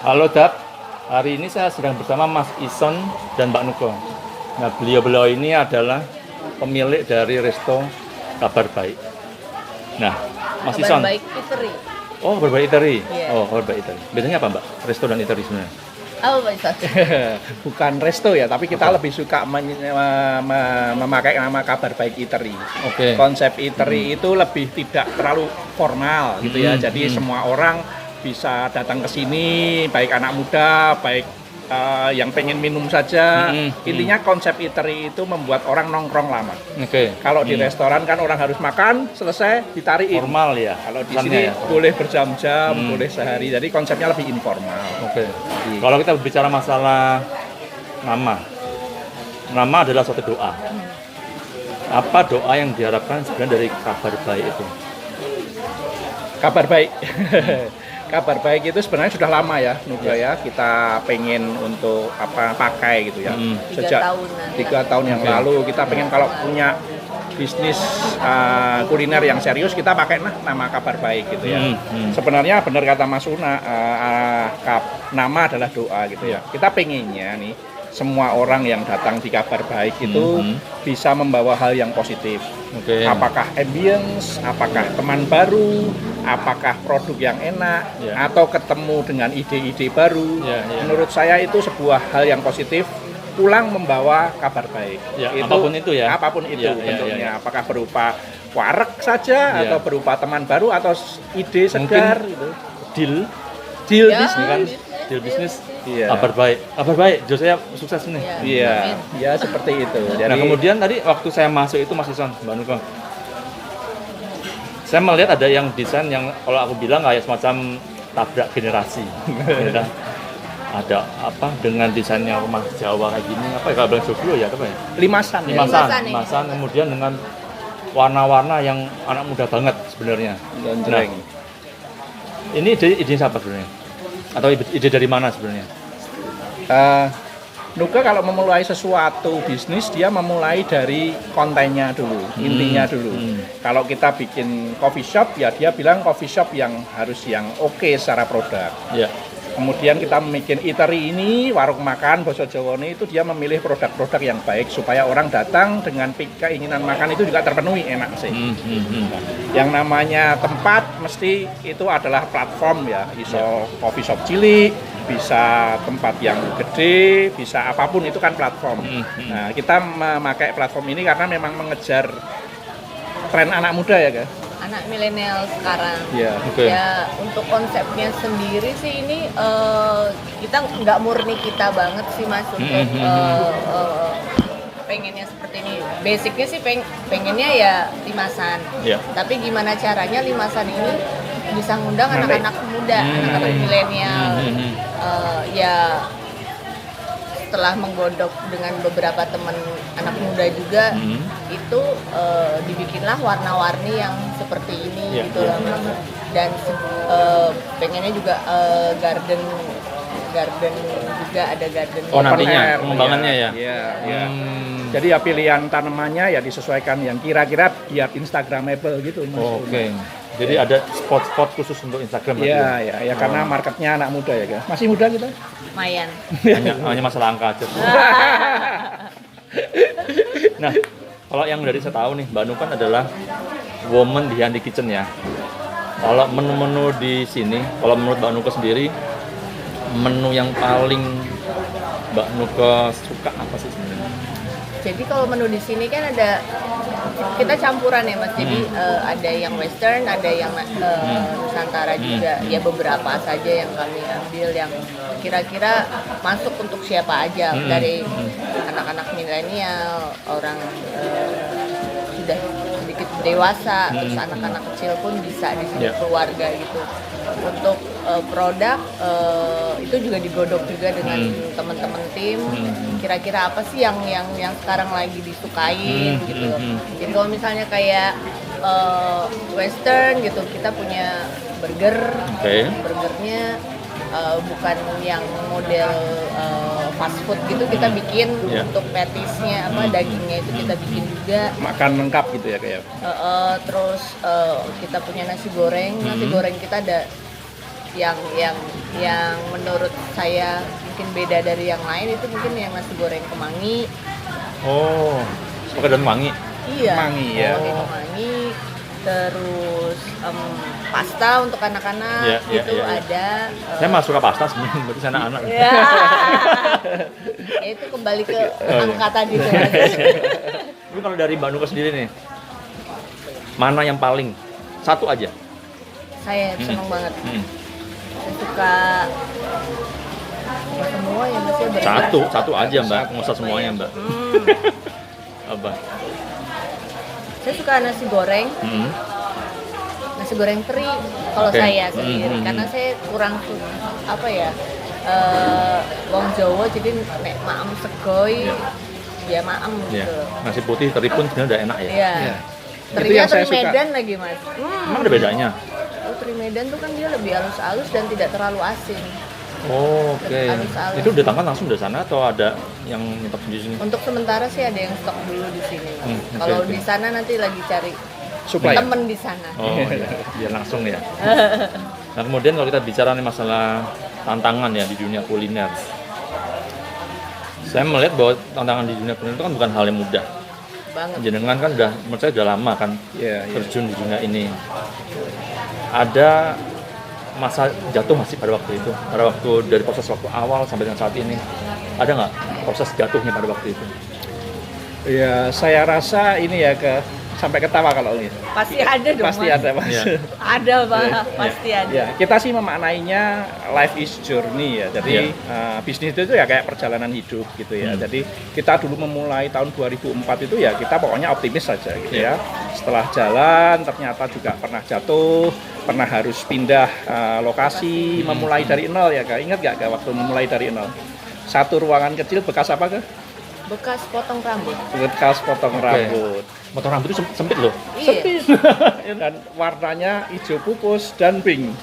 Halo Dap, hari ini saya sedang bersama Mas Ison dan Mbak Nuko. Nah, beliau-beliau ini adalah pemilik dari Resto Kabar Baik. Nah, Mas Ison. Kabar Baik Eatery. Oh, Kabar Baik Eatery. Iya. Oh, Kabar Baik Eatery. Bedanya apa, Mbak? Resto dan eatery sebenarnya? Apa Pak Ison? Bukan resto ya, tapi kita lebih suka memakai nama Kabar Baik Eatery. Oke. Konsep eatery itu lebih tidak terlalu formal gitu ya. Jadi semua orang bisa datang ke sini, baik anak muda, baik yang pengen minum saja. Intinya konsep eatery itu membuat orang nongkrong lama. Oke. Kalau di restoran kan orang harus makan, selesai ditarikin. Formal ya. Kalau di Kesannya sini ya. boleh berjam-jam, boleh sehari. Jadi konsepnya lebih informal. Oke. Kalau kita berbicara masalah nama adalah suatu doa. Apa doa yang diharapkan sebenarnya dari Kabar Baik itu? Kabar Baik. Kabar Baik itu sebenarnya sudah lama ya, Nuga ya. Kita pengen untuk pakai gitu ya. Sejak 3 tahun yang lalu kita pengen kalau punya bisnis kuliner yang serius kita pakai nama Kabar Baik gitu ya. Sebenarnya benar kata Mas Una, nama adalah doa gitu ya. Kita pengennya nih semua orang yang datang di Kabar Baik itu bisa membawa hal yang positif. Oke. Apakah ambience, apakah teman baru, apakah produk yang enak, atau ketemu dengan ide-ide baru. Menurut saya itu sebuah hal yang positif. Pulang membawa kabar baik. Apapun itu ya. Apapun itu bentuknya. Apakah berupa wareg saja, atau berupa teman baru, atau ide segar gitu. Deal bisnis kan. Deal bisnis. Kabar baik. Jo saya sukses nih. Iya, seperti itu. Nah, kemudian tadi waktu saya masuk itu Mas Ison, Mbak Nuko, saya melihat ada yang desain yang kalau aku bilang kayak semacam tabrak generasi. Ya kan? Ada apa dengan desainnya rumah Jawa kayak gini, apa ya kalau bilang joglo ya apa ya? Limasan. Kemudian dengan warna-warna yang anak muda banget sebenarnya. Nah, ini ide siapa sebenarnya? Atau ide dari mana sebenarnya? Nuga kalau memulai sesuatu bisnis dia memulai dari kontennya dulu, intinya dulu. Kalau kita bikin coffee shop ya dia bilang coffee shop yang harus yang oke secara produk. Kemudian kita bikin eatery ini, warung makan Boso Jawa ini itu dia memilih produk-produk yang baik supaya orang datang dengan keinginan makan itu juga terpenuhi, enak sih. Yang namanya tempat mesti itu adalah platform ya, bisa coffee shop cilik, bisa tempat yang gede, bisa apapun itu kan platform. Nah, kita memakai platform ini karena memang mengejar tren anak muda ya, kan? Anak milenial sekarang. Ya, untuk konsepnya sendiri sih ini kita nggak murni kita banget sih Mas untuk pengennya seperti ini. Basicnya sih pengennya ya limasan. Tapi gimana caranya limasan ini bisa ngundang anak-anak muda, anak-anak milenial. Ya setelah menggodok dengan beberapa teman anak muda juga itu dibikinlah warna-warni yang seperti ini gitu loh. Dan pengennya juga garden juga ada garden. Oh nantinya pengembangannya ya. Jadi ya pilihan tanamannya ya disesuaikan yang kira-kira biar instagramable gitu. Oke. Jadi ada spot-spot khusus untuk Instagram. Iya, karena marketnya anak muda ya, kan? Masih muda kita? Lumayan. Hanya masalah angka aja. Nah, kalau yang dari saya tahu nih, Mbak Nu kan adalah woman di Handy Kitchen ya. Kalau menu-menu di sini, kalau menurut Mbak Nuko sendiri, menu yang paling Mbak Nuko suka apa sih sebenarnya? Jadi kalau menu di sini kan ada kita campuran ya Mas. Jadi ada yang western, ada yang nusantara juga. Ya beberapa saja yang kami ambil yang kira-kira masuk untuk siapa aja dari anak-anak milenial, orang sudah sedikit dewasa, terus anak-anak kecil pun bisa di sini keluarga gitu. Untuk produk itu juga digodok juga dengan teman-teman tim. Kira-kira apa sih yang sekarang lagi disukain gitu. Jadi kalau misalnya kayak western gitu, kita punya burger. Burgernya bukan yang model fast food gitu, kita bikin untuk pattiesnya dagingnya itu kita bikin juga. Makan lengkap gitu ya kayak. Terus kita punya nasi goreng. Nasi goreng kita ada yang menurut saya mungkin beda dari yang lain itu mungkin yang nasi goreng kemangi. Oh, pakai daun kemangi. Iya. Kemangi ya. Pakai kemangi. Terus pasta untuk anak-anak Iya. ada. Saya malah suka pasta sebenarnya, berarti saya anak-anak. Ya. Itu kembali ke angka tadi tuh. Tapi kalau dari Mbak Nuka sendiri nih, mana yang paling? Satu aja. Saya seneng banget. Saya suka semua ya Mas ya. Satu aja Mbak, nggak usah semuanya Mbak. Apa? Saya suka nasi goreng. Nasi goreng teri kalau saya sendiri karena saya kurang apa ya wong Jawa jadi nek maem segoi ya maem gitu. Nasi putih teri pun sebenarnya udah enak ya. Iya. Itu yang Teri saya suka. Medan lagi Mas. Emang ada bedanya? Oh, teri Medan tuh kan dia lebih halus-halus dan tidak terlalu asin. Oh, oke. Halus-halus. Itu datangkan langsung dari sana atau ada yang nyetok di sini? Untuk sementara sih ada yang stok dulu di sini. Mas. Oke, Kalau oke. di sana nanti lagi cari Supply. temen di sana. Oh, iya. Biar langsung ya. Nah, kemudian kalau kita bicara nih masalah tantangan ya di dunia kuliner. Saya melihat bahwa tantangan di dunia kuliner itu kan bukan hal yang mudah. Banget. Jenengan kan udah, menurut saya udah lama kan Iya. terjun di dunia ini. Ada masa jatuh masih pada waktu itu? Pada waktu dari proses waktu awal sampai dengan saat ini, ada nggak proses jatuhnya pada waktu itu? Ya, saya rasa ini ya sampai ketawa kalau ini. Pasti ada dong. Pasti Mas. ada, Mas. Iya. Ada Pak, pasti ada. Ya, kita sih memaknainya life is journey ya. Jadi bisnis itu ya kayak perjalanan hidup gitu ya. Jadi kita dulu memulai tahun 2004 itu ya kita pokoknya optimis saja gitu ya. Setelah jalan ternyata juga pernah jatuh, pernah harus pindah lokasi, memulai dari nol ya Kak. Ingat gak Kak waktu memulai dari nol? Satu ruangan kecil bekas apa Kak? Bekas potong rambut. Bekas potong rambut. Potong rambut itu sempit loh. Iya. Dan warnanya hijau pupus dan pink.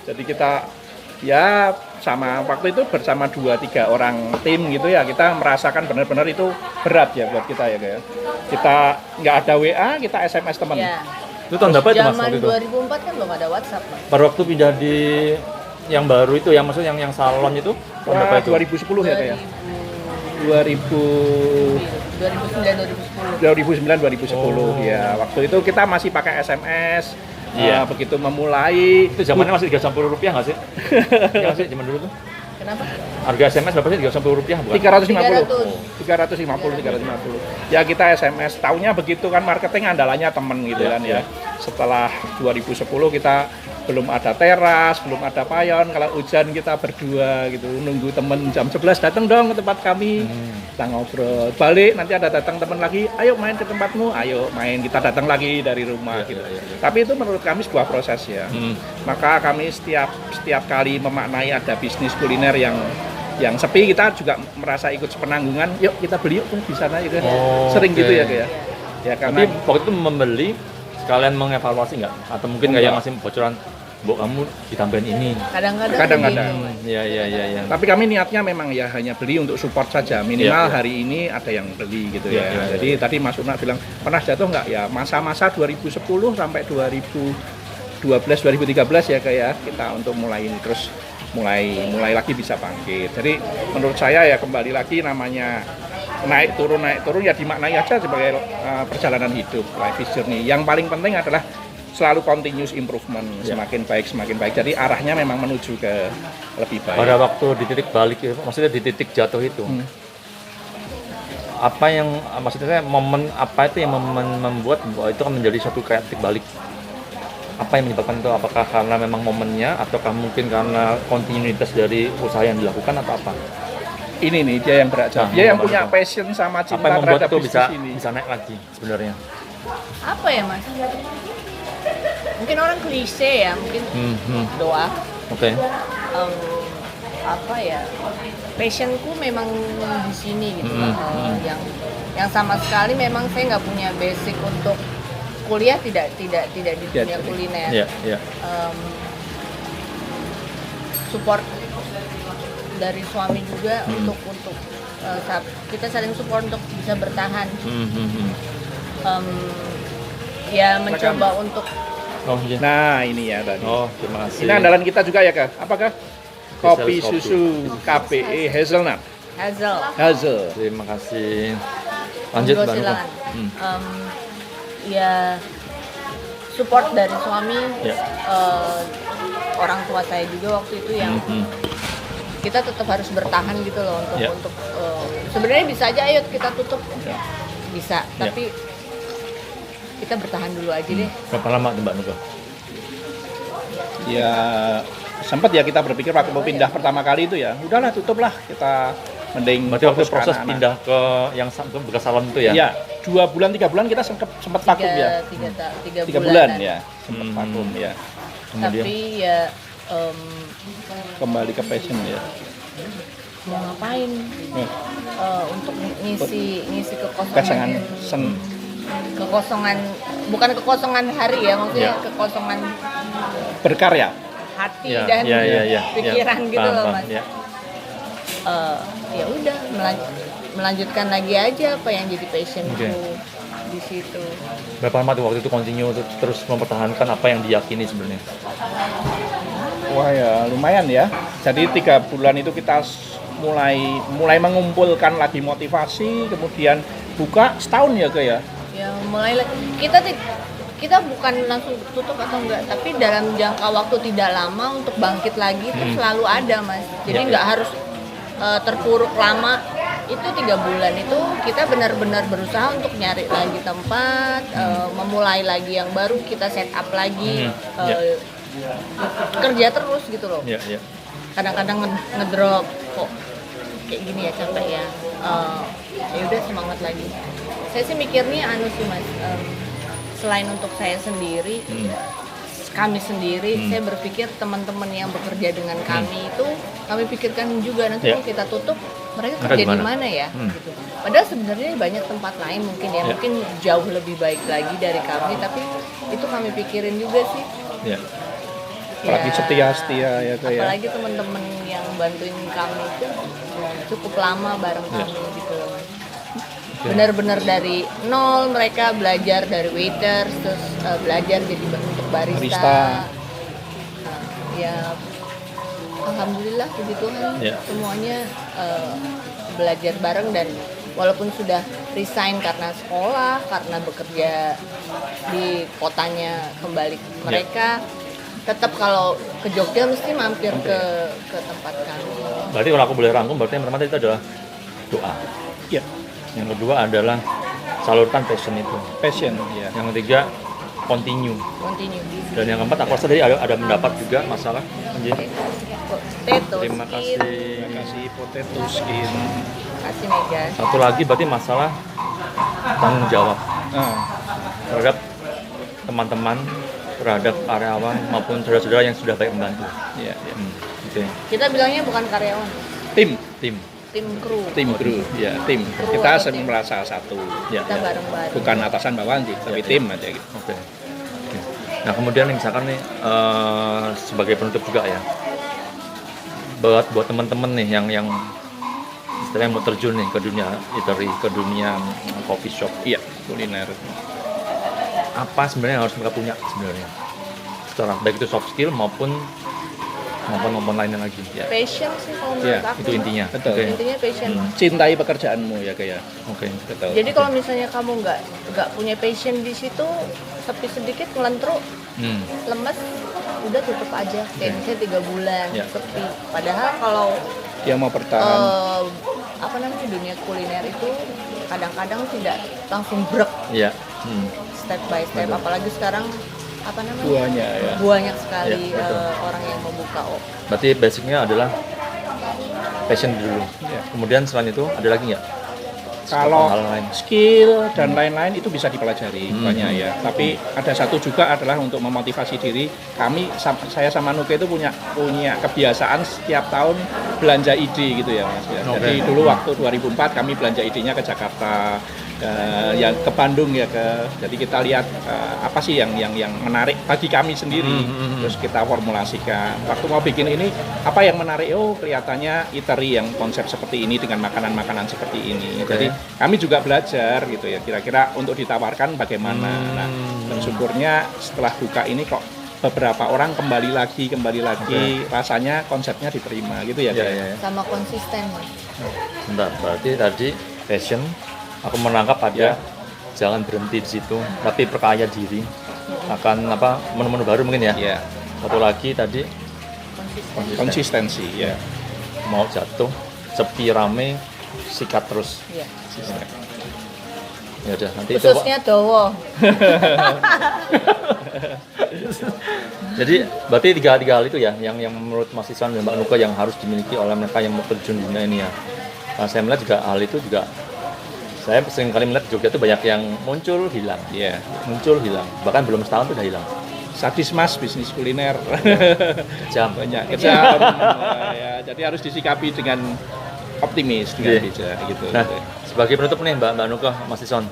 Jadi kita ya sama waktu itu bersama 2-3 orang tim gitu ya, kita merasakan benar-benar itu berat ya buat kita ya kayak. Kita nggak ada WA, kita SMS teman. Iya. Itu tahun berapa itu Mas Zaman waktu itu? 2004 kan belum ada WhatsApp, Pak. Pada waktu pindah di yang baru itu, yang maksudnya yang salon itu tahun berapa itu? 2010 ya kayak. 2009 2010 ya. Waktu itu kita masih pakai SMS. Iya. Begitu memulai Itu zamannya masih Rp350 nggak sih? Iya nggak sih zaman dulu tuh? Kenapa? Harga SMS berapa sih? Rp350 bukan? 350. Ya kita SMS, taunya begitu kan, marketing andalannya temen gitu kan ya. Setelah 2010 kita belum ada teras, belum ada payon, kalau hujan kita berdua gitu, nunggu temen jam 11 datang dong ke tempat kami. Kita ngobrol, balik nanti ada datang teman lagi, ayo main ke tempatmu, ayo main, kita datang lagi dari rumah gitu. Tapi itu menurut kami sebuah proses ya. Maka kami setiap kali memaknai ada bisnis kuliner yang sepi, kita juga merasa ikut sepenanggungan, yuk kita beli yuk di sana gitu. Sering gitu ya kayak. Ya karena Tapi waktu itu membeli sekalian mengevaluasi nggak? Atau mungkin kayak ngasih bocoran, Bu kamu ditambahin ini. Kadang-kadang. Iya. Tapi kami niatnya memang ya hanya beli untuk support saja. Minimal hari ini ada yang beli gitu ya. Jadi tadi Mas Una bilang pernah jatuh nggak ya? Masa-masa 2010 sampai 2012 2013 ya kayak kita untuk mulai ini terus mulai lagi bisa bangkit. Jadi menurut saya ya kembali lagi namanya naik turun ya dimaknai aja sebagai perjalanan hidup, life is journey. Yang paling penting adalah selalu continuous improvement, semakin baik. Jadi arahnya memang menuju ke lebih baik. Pada waktu di titik balik itu, maksudnya di titik jatuh itu, apa yang maksudnya momen apa itu yang membuat bahwa itu kan menjadi suatu kayak titik balik? Apa yang menyebabkan itu? Apakah karena memang momennya, ataukah mungkin karena kontinuitas dari usaha yang dilakukan atau apa? Ini nih dia yang berat jawab. Dia yang punya passion sama cinta apa yang membuat terhadap itu bisnis ini. bisa naik lagi sebenarnya? Apa ya Mas? Mungkin orang klise ya, mungkin doa. Oke. Apa ya? Passionku memang di sini gitu. Yang sama sekali memang saya nggak punya basic untuk kuliah, tidak di dunia kuliner. Iya. Support dari suami juga untuk kita saling support untuk bisa bertahan. Ya mencoba untuk Oh iya. Nah, ini ya tadi. Oh, terima kasih. Ini andalan kita juga ya, Kak. Apakah? Kopi Kopi. susu KPE Hazelnut. Hazel. Terima kasih. Lanjut Monggo, Mbak Nuka. silakan. Ya support dari suami, Ya. orang tua saya juga waktu itu yang kita tetap harus bertahan gitu loh untuk Ya. sebenarnya bisa aja ayo kita tutup, Ya. bisa, tapi kita bertahan dulu aja deh. Berapa lama tuh Mbak Nuka? Ya sempat ya kita berpikir waktu mau pindah pertama kali itu ya, udahlah tutuplah, kita mending Berarti waktu fokus ke proses anak-anak. pindah ke yang ke bekas salon itu ya? Iya, 2 bulan 3 bulan kita sempat vakum ya. Tiga 3 bulan bulanan. ya, sempat vakum ya. Kemudian Tapi ya Kembali ke passion ya. mau ngapain? Untuk ngisi Pasangan kekosongan, bukan kekosongan hari ya, maksudnya Ya. kekosongan berkarya. hati ya, dan ya. pikiran gitu Paham, loh paham, Mas. ya. Ya udah melanjutkan lagi aja apa yang jadi passionku Oke. di situ. Berapa lama tuh waktu itu continue terus mempertahankan apa yang diyakini sebenarnya? Wah ya lumayan ya. Jadi 3 bulan itu kita mulai mengumpulkan lagi motivasi, kemudian buka setahun ya Kak ya. Ya mulai kita bukan langsung tutup atau enggak, tapi dalam jangka waktu tidak lama untuk bangkit lagi itu selalu ada Mas. Jadi Ya. nggak harus terpuruk lama. Itu 3 bulan itu kita benar-benar berusaha untuk nyari lagi tempat, memulai lagi yang baru, kita set up lagi, kerja terus gitu loh. Iya, iya. Kadang-kadang ngedrop kok kayak gini ya, capek ya. Ya udah semangat lagi. Saya sih mikirnya sih Mas, selain untuk saya sendiri, kami sendiri, saya berpikir teman-teman yang bekerja dengan kami itu kami pikirkan juga nanti kalau kita tutup mereka kerja di mana ya gitu. Padahal sebenarnya banyak tempat lain mungkin ya, mungkin jauh lebih baik lagi dari kami, tapi itu kami pikirin juga sih. Iya. Apalagi setia ya Kak ya. Apalagi teman-teman yang bantuin kami itu cukup lama bareng kami gitu loh. Benar-benar dari nol mereka belajar dari waiters, terus belajar jadi untuk barista. Ya alhamdulillah puji Tuhan semuanya belajar bareng, dan walaupun sudah resign karena sekolah, karena bekerja di kotanya kembali mereka, tetap kalau ke Jogja mesti mampir ke tempat kami. Berarti kalau aku boleh rangkum, berarti yang pertama itu adalah doa. Iya. Yang kedua adalah salurkan passion itu. Passion ya. Yang ketiga continue. Dan yang keempat aku rasa tadi ada mendapat juga masalah. Potato Terima skin. kasih. Terima kasih potato skin. Kasih Mega. Satu lagi berarti masalah tanggung jawab terhadap teman-teman, terhadap karyawan maupun saudara-saudara yang sudah baik membantu. Iya, iya. Oke. Kita bilangnya bukan karyawan, Tim kru. ya tim. Kru Kita atau tim. merasa satu. Ya, Kita bareng-bareng. bukan atasan bawahan sih, tapi tim aja gitu. Oke. Oke. Nah kemudian misalkan nih sebagai penutup juga ya, buat teman-teman nih yang istilahnya mau terjun nih ke dunia eatery, ke dunia coffee shop, Iya, kuliner. apa sebenarnya yang harus mereka punya sebenarnya, secara baik itu soft skill maupun lainnya lagi. Ya. Passion sih kalau Iya, menurut aku. Itu intinya. Betul. Oke. Intinya passion. Cintai pekerjaanmu ya kayak. Oke. Betul. Jadi kalau misalnya kamu nggak punya passion di situ, sepi sedikit, ngelentruk, lemes, udah tutup aja. Kayak misalnya 3 bulan Ya. sepi. Padahal kalau Dia mau bertahan. dunia kuliner itu kadang-kadang tidak langsung brek, Iya. step by step. Betul. Apalagi sekarang Buahnya ya. banyak sekali Ya, betul. orang yang membuka. Berarti basicnya adalah passion dulu. Ya. Kemudian selain itu ada lagi nggak? Kalau Hal lain. skill dan lain-lain itu bisa dipelajari banyak ya. Tapi ada satu juga adalah untuk memotivasi diri. Saya sama Nuke itu punya kebiasaan setiap tahun belanja ide gitu ya Mas. Ya. Oke. Jadi dulu waktu 2004 kami belanja idenya ke Jakarta, yang ke Bandung ya Jadi kita lihat apa sih yang menarik bagi kami sendiri. Terus kita formulasikan. Waktu mau bikin ini apa yang menarik? Oh kelihatannya eatery yang konsep seperti ini dengan makanan-makanan seperti ini. Oke. Jadi kami juga belajar gitu ya, kira-kira untuk ditawarkan bagaimana. Nah, Dan syukurnya setelah buka ini kok beberapa orang kembali lagi, rasanya konsepnya diterima gitu ya. Sama konsisten, Mas. Bentar, berarti tadi passion, aku menangkap ada jangan berhenti di situ, tapi perkaya diri akan menu-menu baru mungkin ya. Satu lagi tadi konsistensi ya. Mau jatuh, sepi rame, sikat terus. Ya udah nanti khususnya Dowo. Jadi berarti tiga hal itu ya yang menurut Mas Isan dan Mbak Nuka yang harus dimiliki oleh mereka yang mau terjun di dunia ini ya. Nah, saya melihat juga hal itu juga saya sering kali melihat Jogja itu banyak yang muncul hilang. Muncul hilang. Bahkan belum setahun itu udah hilang. Sadis Mas bisnis kuliner. Kejam. Banyak kejam. Ya, jadi harus disikapi dengan optimis dengan bijak gitu. Nah, sebagai penutup nih Mbak Nuka, Mas Ison,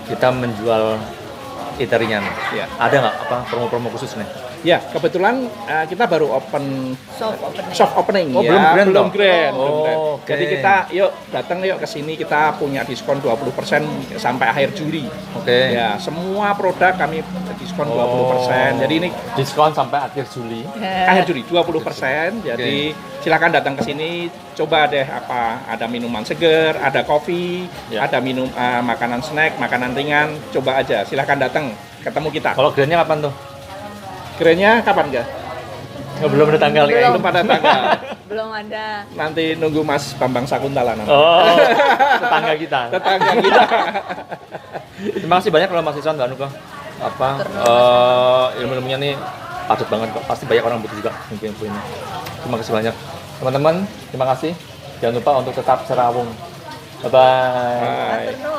kita menjual eatery-nya nih. Ada nggak promo-promo khusus nih? Ya, kebetulan kita baru soft opening. Oh, ya, belum grand. Okay. Jadi kita datang ke sini, kita punya diskon 20% sampai akhir Juli. Oke. Ya, semua produk kami diskon 20%. Jadi ini diskon sampai akhir Juli. Akhir Juli 20%. Jadi silakan datang ke sini, coba deh ada minuman seger, ada kopi, ada makanan snack, makanan ringan, coba aja. Silakan datang, ketemu kita. Kalau grand-nya kapan tuh? Grand-nya kapan enggak? Belum ada tanggal ya? Belum ada tanggal. Belum ada. Nanti nunggu Mas Bambang Sakuntala namanya. Oh, tetangga kita. Terima kasih banyak kalau Mas Isan, Mbak Nuka. Ilmu-ilmunya nih padat banget kok. Pasti banyak orang butuh juga info ini. Terima kasih banyak. Teman-teman, terima kasih. Jangan lupa untuk tetap serawung. Bye-bye.